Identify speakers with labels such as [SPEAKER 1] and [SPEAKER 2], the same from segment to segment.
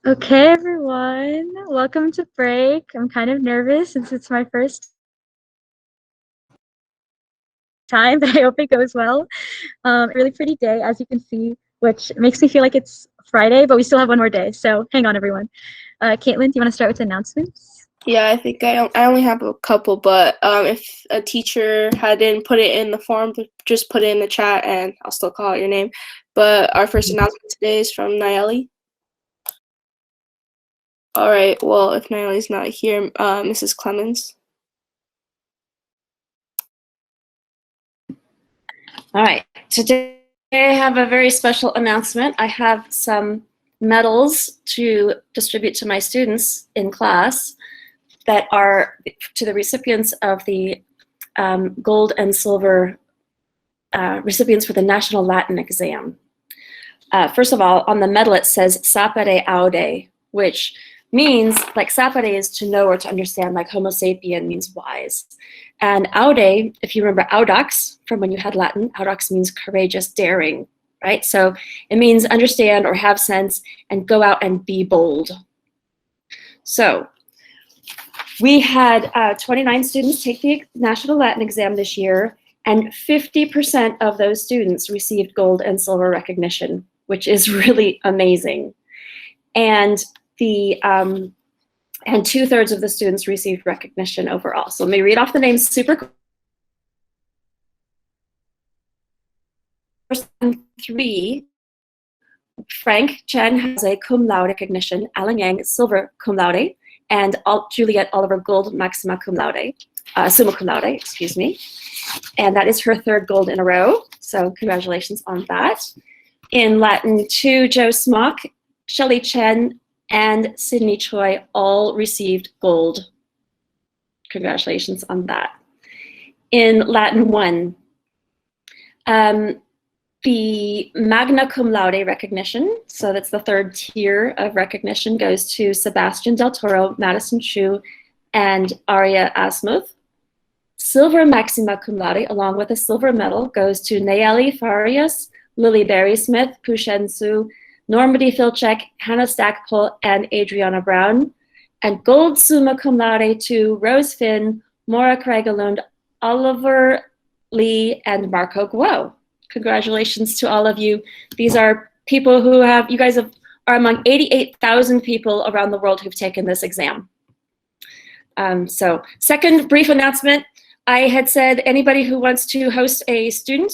[SPEAKER 1] Okay, everyone, welcome to break. I'm kind of nervous since it's my first time, but I hope it goes well. Really pretty day, as you can see, which makes me feel like it's Friday, but we still have one more day. So hang on, everyone. Caitlin, do you want to start with the announcements?
[SPEAKER 2] Yeah, I think I only have a couple, but if a teacher hadn't put it in the form, just put it in the chat, and I'll still call out your name. But our first announcement today is from Nayeli. All right. Well, if Nayeli's not here, Mrs. Clemens.
[SPEAKER 3] All right. Today I have a very special announcement. I have some medals to distribute to my students in class that are to the recipients of the gold and silver recipients for the National Latin exam. First of all, on the medal it says sapere aude, which means, like sapere is to know or to understand, like homo sapien means wise. And aude, if you remember audax from when you had Latin, audax means courageous, daring, right? So it means understand or have sense and go out and be bold. So we had 29 students take the National Latin exam this year, and 50% of those students received gold and silver recognition, which is really amazing. And and 2/3 of the students received recognition overall. So let me read off the names super quick. First 3, Frank Chen has a cum laude recognition, Alan Yang silver cum laude, and Juliet Oliver gold maxima cum laude, summa cum laude, excuse me. And that is her 3rd gold in a row. So congratulations on that. In Latin 2, Joe Smock, Shelley Chen, and Sydney Choi all received gold. Congratulations on that. In Latin 1, the magna cum laude recognition, so that's the 3rd tier of recognition, goes to Sebastian Del Toro, Madison Chu, and Aria Asmuth. Silver maxima cum laude, along with a silver medal, goes to Nayeli Farias, Lily Berry-Smith, Pushen Su, Normandy Filchek, Hannah Stackpole, and Adriana Brown. And gold summa cum laude to Rose Finn, Maura Craigalund, Oliver Lee, and Marco Guo. Congratulations to all of you. These are people who you guys are among 88,000 people around the world who've taken this exam. So second brief announcement, I had said anybody who wants to host a student,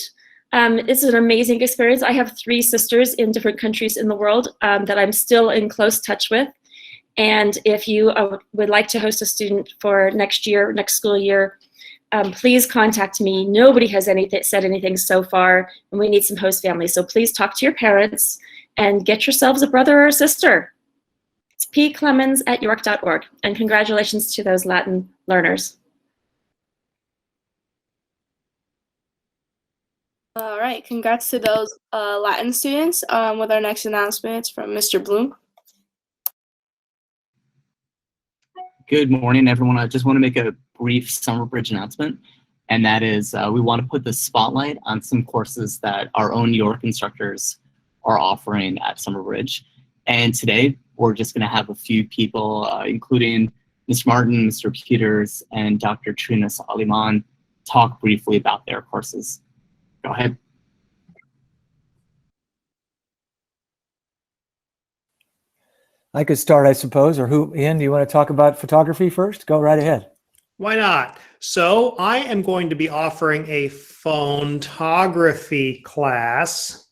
[SPEAKER 3] it's an amazing experience. I have 3 sisters in different countries in the world that I'm still in close touch with. And if you would like to host a student for next school year, please contact me. Nobody has said anything so far, and we need some host families. So please talk to your parents and get yourselves a brother or a sister. It's pclemens@york.org. And congratulations to those Latin learners.
[SPEAKER 2] All right. Congrats to those Latin students. With our next announcement from Mr. Bloom.
[SPEAKER 4] Good morning, everyone. I just want to make a brief Summer Bridge announcement, and that is we want to put the spotlight on some courses that our own York instructors are offering at Summer Bridge. And today, we're just going to have a few people, including Mr. Martin, Mr. Peters, and Dr. Trina Aliman, talk briefly about their courses. Go ahead.
[SPEAKER 5] I could start, I suppose, or who, Ian, do you want to talk about photography first? Go right ahead.
[SPEAKER 6] Why not? So I am going to be offering a photography class.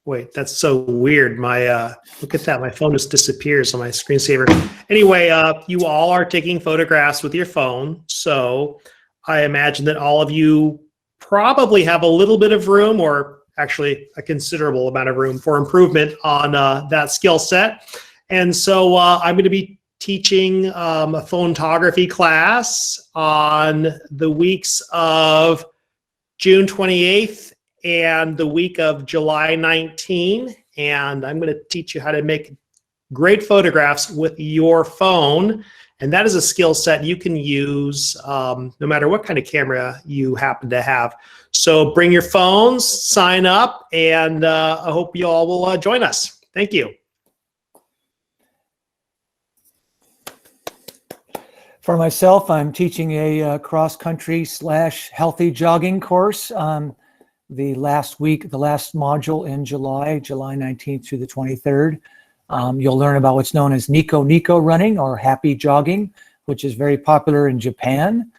[SPEAKER 6] Wait, that's so weird. Look at that. My phone just disappears on my screensaver. Anyway, you all are taking photographs with your phone. So I imagine that all of you probably have a little bit of room, or actually a considerable amount of room for improvement on that skill set. And so I'm going to be teaching a photography class on the weeks of June 28th and the week of July 19. And I'm going to teach you how to make great photographs with your phone. And that is a skill set you can use no matter what kind of camera you happen to have. So bring your phones, sign up, and I hope you all will join us. Thank you.
[SPEAKER 5] For myself, I'm teaching a cross-country / healthy jogging course. The last module in July 19th through the 23rd. You'll learn about what's known as Nico Nico running or happy jogging, which is very popular in Japan.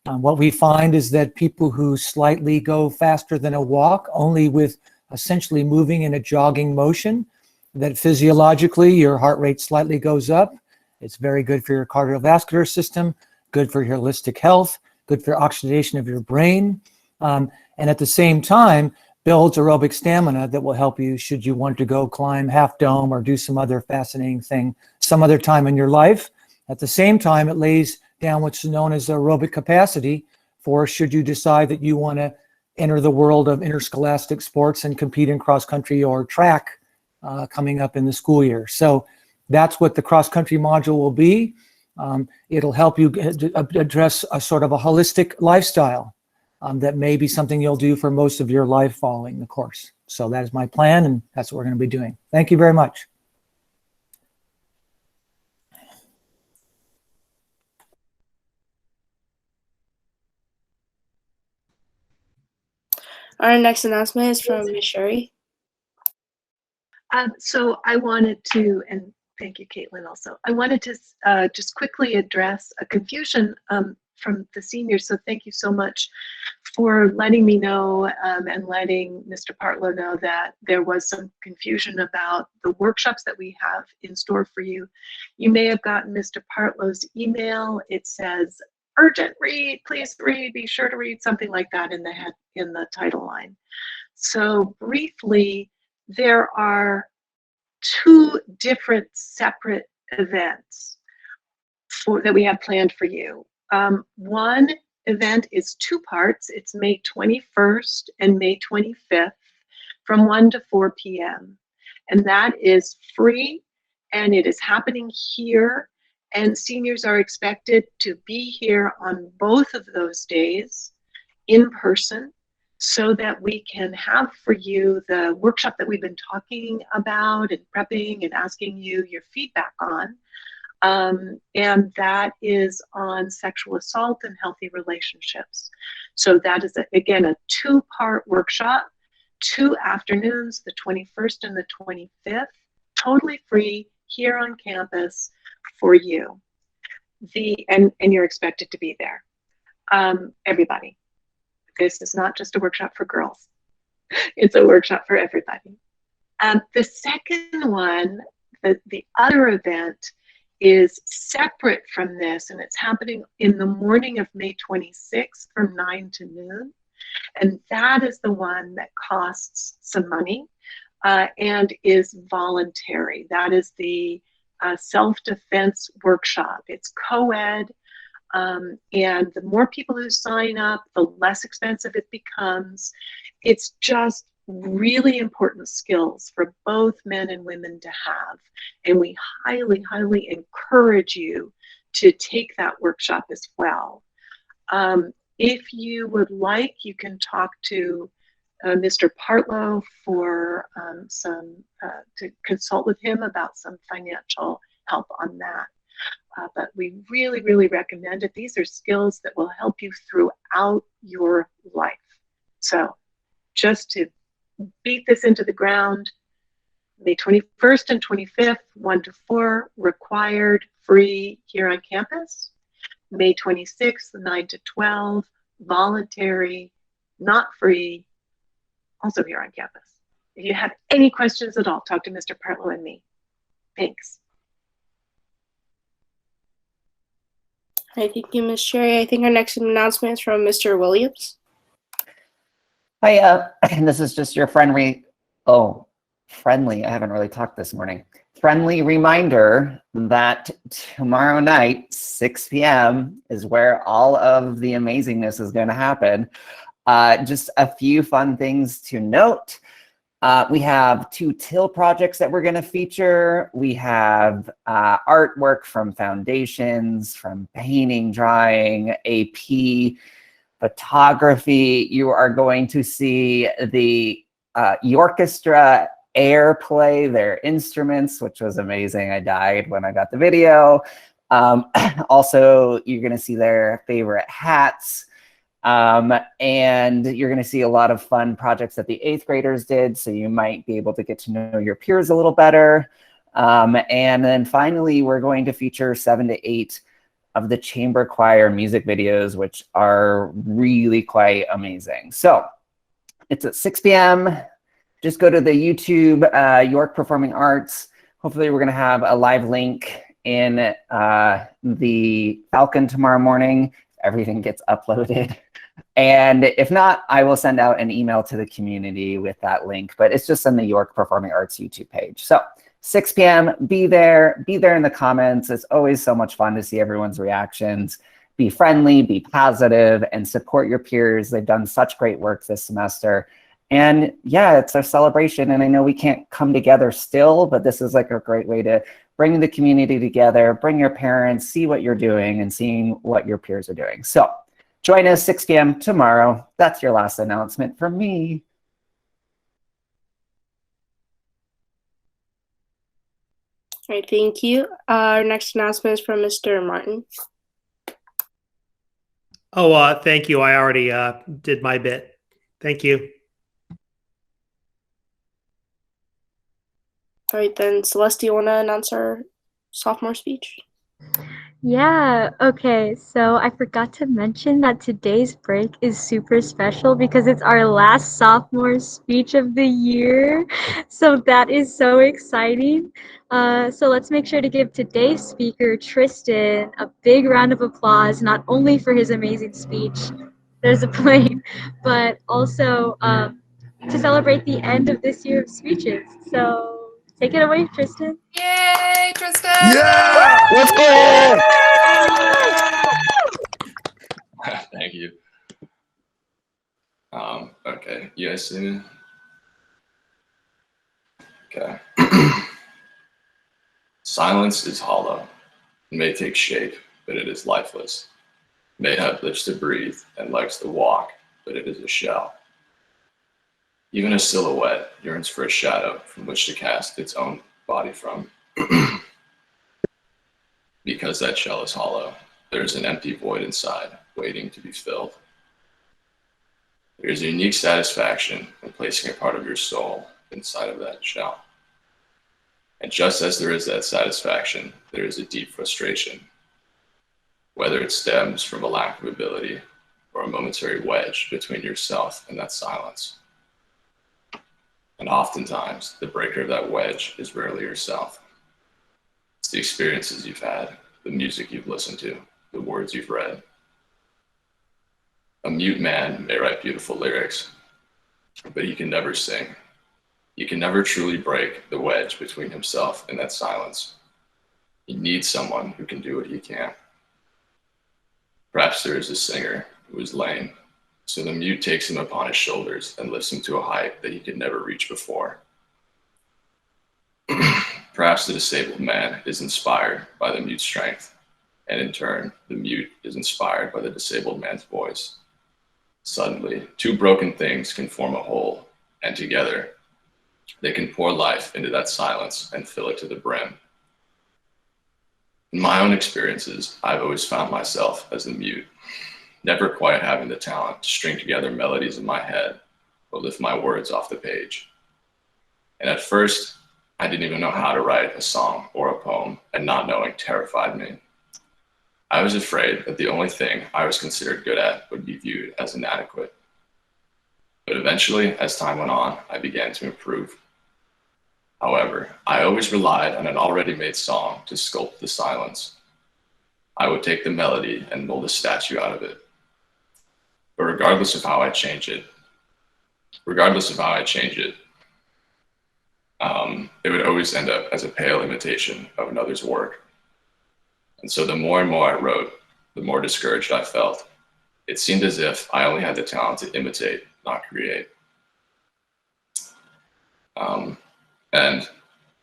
[SPEAKER 5] What we find is that people who slightly go faster than a walk, only with essentially moving in a jogging motion, that physiologically your heart rate slightly goes up. It's very good for your cardiovascular system, good for your holistic health, good for oxidation of your brain, and at the same time builds aerobic stamina that will help you should you want to go climb Half Dome or do some other fascinating thing some other time in your life. At the same time, it lays down what's known as aerobic capacity for should you decide that you want to enter the world of interscholastic sports and compete in cross country or track coming up in the school year. So that's what the cross country module will be. It'll help you address a sort of a holistic lifestyle that may be something you'll do for most of your life following the course. So that is my plan, and that's what we're going to be doing. Thank you very much.
[SPEAKER 2] Our next announcement is from Ms. Sherry.
[SPEAKER 7] So I wanted to, and thank you, Caitlin, also. I wanted to just quickly address a confusion from the seniors. So thank you so much for letting me know and letting Mr. Partlow know that there was some confusion about the workshops that we have in store for you. You may have gotten Mr. Partlow's email. It says, urgent read, please read, be sure to read, something like that in the title line. So briefly, there are 2 different separate events that we have planned for you. One event is 2 parts. It's May 21st and May 25th from 1 to 4 p.m. And that is free, and it is happening here. And seniors are expected to be here on both of those days in person so that we can have for you the workshop that we've been talking about and prepping and asking you your feedback on. And that is on sexual assault and healthy relationships. So that is, again, a 2-part workshop, 2 afternoons, the 21st and the 25th, totally free here on campus for you. And you're expected to be there. Everybody. This is not just a workshop for girls. It's a workshop for everybody. The second one, the other event, is separate from this, and it's happening in the morning of May 26th from 9 to noon. And that is the one that costs some money and is voluntary. That is the self-defense workshop. It's co-ed. And the more people who sign up, the less expensive it becomes. It's just really important skills for both men and women to have. And we highly, highly encourage you to take that workshop as well. If you would like, you can talk to Mr. Partlow for to consult with him about some financial help on that. But we really, really recommend it. These are skills that will help you throughout your life. So just to beat this into the ground, May 21st and 25th, 1 to 4, required, free here on campus. May 26th, 9 to 12, voluntary, not free, also here on campus. If you have any questions at all, talk to Mr. Partlow and me. Thanks.
[SPEAKER 2] All right, thank you, Ms. Sherry. I think our next announcement is from Mr. Williams.
[SPEAKER 8] Hi, and this is just your friendly, I haven't really talked this morning. Friendly reminder that tomorrow night, 6 p.m. is where all of the amazingness is going to happen. Just a few fun things to note. We have 2 TIL projects that we're going to feature. We have artwork from foundations, from painting, drawing, AP, photography. You are going to see the Yorchestra Air play their instruments, which was amazing. I died when I got the video. Also, you're going to see their favorite hats. And you're going to see a lot of fun projects that the 8th graders did. So you might be able to get to know your peers a little better. And then finally, we're going to feature 7 to 8 of the chamber choir music videos, which are really quite amazing. So it's at 6 p.m. Just go to the YouTube York Performing Arts. Hopefully we're going to have a live link in the Falcon tomorrow morning. Everything gets uploaded. And if not, I will send out an email to the community with that link, but it's just on the York Performing Arts YouTube page. So 6 p.m., be there in the comments. It's always so much fun to see everyone's reactions. Be friendly, be positive, and support your peers. They've done such great work this semester. And yeah, it's a celebration. And I know we can't come together still, but this is like a great way to bring the community together, bring your parents, see what you're doing and seeing what your peers are doing. So join us 6 p.m. tomorrow. That's your last announcement from me.
[SPEAKER 2] All right, thank you. Our next announcement is from Mr. Martin.
[SPEAKER 6] Oh, thank you. I already did my bit. Thank you.
[SPEAKER 2] All right, then, Celeste, do you want to announce our sophomore speech?
[SPEAKER 1] Yeah, okay. So I forgot to mention that today's break is super special because it's our last sophomore speech of the year. So that is so exciting. So let's make sure to give today's speaker, Tristan, a big round of applause, not only for his amazing speech, there's a plane, but also to celebrate the end of this year of speeches. So take it away, Tristan.
[SPEAKER 9] Yay, Tristan!
[SPEAKER 10] Yeah!
[SPEAKER 8] Let's go!
[SPEAKER 10] Thank you. Okay, you guys see me? Okay. Silence is hollow. It may take shape, but it is lifeless. It may have lips to breathe and legs to walk, but it is a shell. Even a silhouette yearns for a shadow from which to cast its own body from. Because that shell is hollow, there is an empty void inside, waiting to be filled. There is a unique satisfaction in placing a part of your soul inside of that shell. And just as there is that satisfaction, there is a deep frustration, whether it stems from a lack of ability or a momentary wedge between yourself and that silence. And oftentimes, the breaker of that wedge is rarely yourself. It's the experiences you've had, the music you've listened to, the words you've read. A mute man may write beautiful lyrics, but he can never sing. He can never truly break the wedge between himself and that silence. He needs someone who can do what he can. Perhaps there is a singer who is lame, so the mute takes him upon his shoulders and lifts him to a height that he could never reach before. Perhaps the disabled man is inspired by the mute's strength, and in turn, the mute is inspired by the disabled man's voice. Suddenly, two broken things can form a whole, and together, they can pour life into that silence and fill it to the brim. In my own experiences, I've always found myself as the mute, never quite having the talent to string together melodies in my head or lift my words off the page. And at first, I didn't even know how to write a song or a poem, and not knowing terrified me. I was afraid that the only thing I was considered good at would be viewed as inadequate. But eventually, as time went on, I began to improve. However, I always relied on an already made song to sculpt the silence. I would take the melody and mold a statue out of it. But regardless of how I change it, it would always end up as a pale imitation of another's work. And so the more and more I wrote, the more discouraged I felt. It seemed as if I only had the talent to imitate, not create. And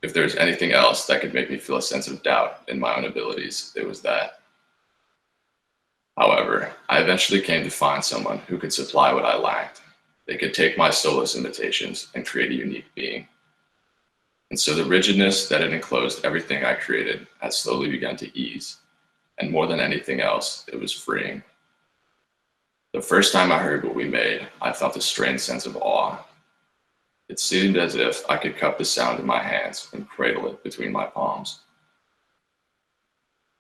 [SPEAKER 10] if there's anything else that could make me feel a sense of doubt in my own abilities, it was that. However, I eventually came to find someone who could supply what I lacked. They could take my soulless imitations and create a unique being. And so the rigidness that had enclosed everything I created has slowly begun to ease, and more than anything else, it was freeing. The first time I heard what we made, I felt a strange sense of awe. It seemed as if I could cup the sound in my hands and cradle it between my palms.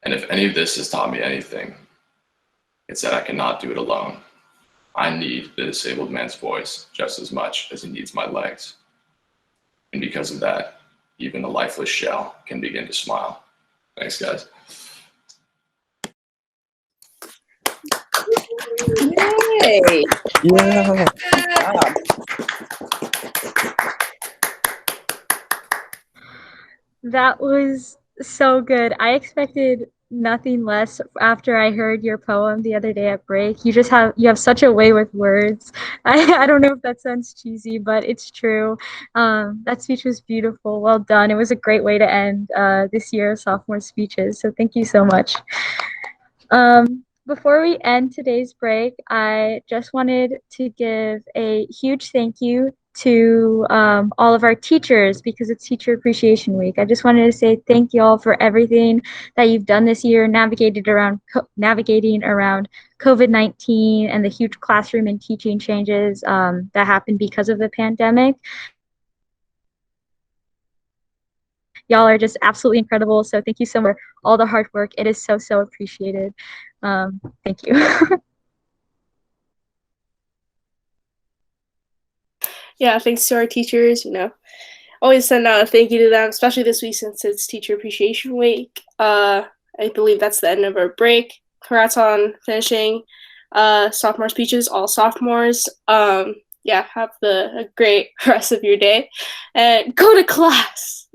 [SPEAKER 10] And if any of this has taught me anything, it's that I cannot do it alone. I need the disabled man's voice just as much as he needs my legs. And because of that, even a lifeless shell can begin to smile. Thanks, guys.
[SPEAKER 9] Yay!
[SPEAKER 8] Yeah.
[SPEAKER 9] Wow.
[SPEAKER 1] That was so good. I expected nothing less after I heard your poem the other day at break. You have such a way with words. I don't know if that sounds cheesy, but it's true. That speech was beautiful. Well done. It was a great way to end this year of sophomore speeches. So thank you so much. Before we end today's break, I just wanted to give a huge thank you to all of our teachers because it's Teacher Appreciation Week. I just wanted to say thank you all for everything that you've done this year, navigating around COVID-19 and the huge classroom and teaching changes that happened because of the pandemic. Y'all are just absolutely incredible. So thank you so much for all the hard work. It is so, so appreciated. Thank you.
[SPEAKER 2] Yeah, thanks to our teachers, always send out a thank you to them, especially this week since it's Teacher Appreciation Week. I believe that's the end of our break. Congrats on finishing sophomore speeches, all sophomores. Have a great rest of your day and go to class.